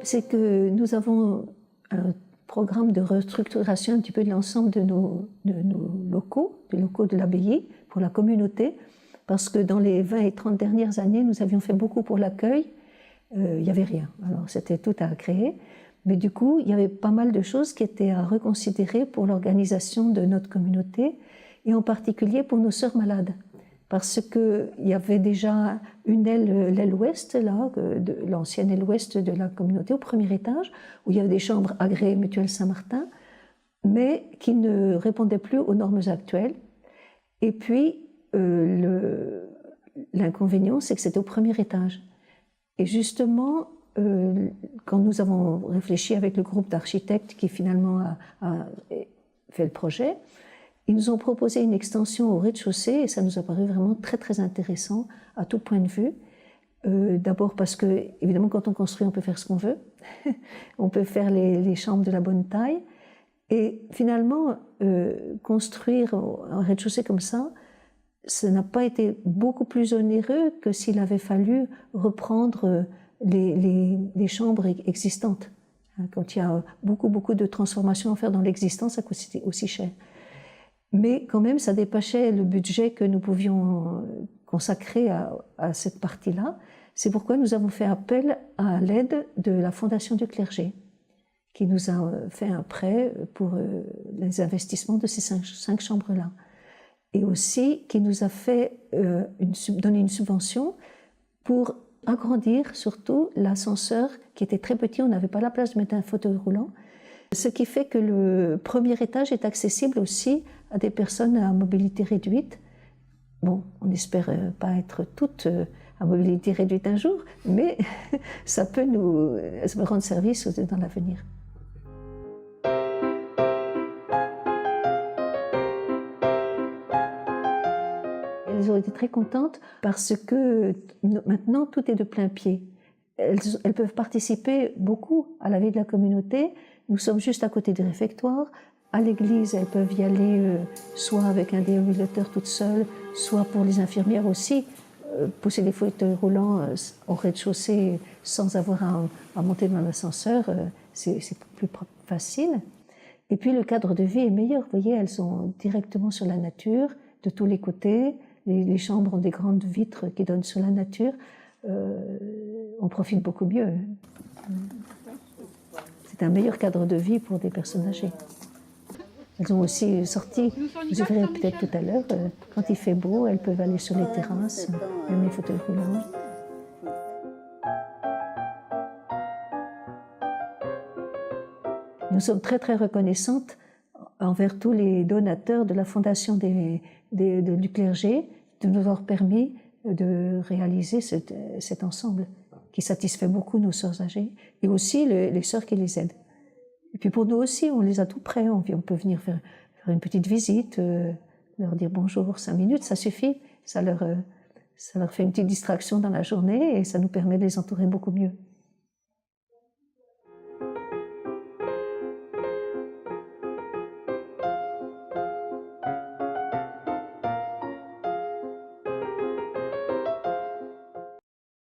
c'est que nous avons un programme de restructuration un petit peu de l'ensemble de nos locaux, des locaux de l'abbaye pour la communauté, parce que dans les 20 et 30 dernières années, nous avions fait beaucoup pour l'accueil. Il n'y avait rien, alors c'était tout à créer. Mais du coup, il y avait pas mal de choses qui étaient à reconsidérer pour l'organisation de notre communauté, et en particulier pour nos sœurs malades. Parce qu'il y avait déjà une aile, l'aile ouest, là, l'ancienne aile ouest de la communauté, au premier étage, où il y avait des chambres agréées Mutuelle Saint-Martin, mais qui ne répondaient plus aux normes actuelles. Et puis, l'inconvénient, c'est que c'était au premier étage. Et justement, quand nous avons réfléchi avec le groupe d'architectes qui finalement a fait le projet, ils nous ont proposé une extension au rez-de-chaussée et ça nous a paru vraiment très très intéressant à tout point de vue. D'abord parce que, évidemment, quand on construit, on peut faire ce qu'on veut. On peut faire les chambres de la bonne taille. Et finalement, construire un rez-de-chaussée comme ça n'a pas été beaucoup plus onéreux que s'il avait fallu reprendre les chambres existantes. Quand il y a beaucoup de transformations à faire dans l'existant, ça coûte aussi cher. Mais quand même, ça dépassait le budget que nous pouvions consacrer à cette partie-là. C'est pourquoi nous avons fait appel à l'aide de la Fondation du clergé, qui nous a fait un prêt pour les investissements de ces cinq chambres-là. Et aussi qui nous a fait donner une subvention pour agrandir surtout l'ascenseur qui était très petit, on n'avait pas la place de mettre un fauteuil roulant, ce qui fait que le premier étage est accessible aussi à des personnes à mobilité réduite. Bon, on n'espère pas être toutes à mobilité réduite un jour, mais ça peut nous rendre service dans l'avenir. Elles ont été très contentes parce que maintenant tout est de plein pied. Elles peuvent participer beaucoup à la vie de la communauté. Nous sommes juste à côté du réfectoire. À l'église, elles peuvent y aller soit avec un déambulateur toute seule, soit pour les infirmières aussi, pousser des fauteuils roulants au rez-de-chaussée sans avoir à monter dans l'ascenseur, c'est plus facile. Et puis le cadre de vie est meilleur. Vous voyez, elles sont directement sur la nature, de tous les côtés. Les chambres ont des grandes vitres qui donnent sur la nature. On profite beaucoup mieux. C'est un meilleur cadre de vie pour des personnes âgées. Elles ont aussi sorti, vous verrez peut-être tout à l'heure, quand il fait beau, elles peuvent aller sur les terrasses, même les fauteuils roulants. Nous sommes très très reconnaissantes envers tous les donateurs de la Fondation du clergé de nous avoir permis de réaliser cet ensemble qui satisfait beaucoup nos sœurs âgées et aussi les sœurs qui les aident. Et puis pour nous aussi, on les a tout prêts. On peut venir faire une petite visite, leur dire bonjour 5 minutes, ça suffit. Ça leur fait une petite distraction dans la journée et ça nous permet de les entourer beaucoup mieux.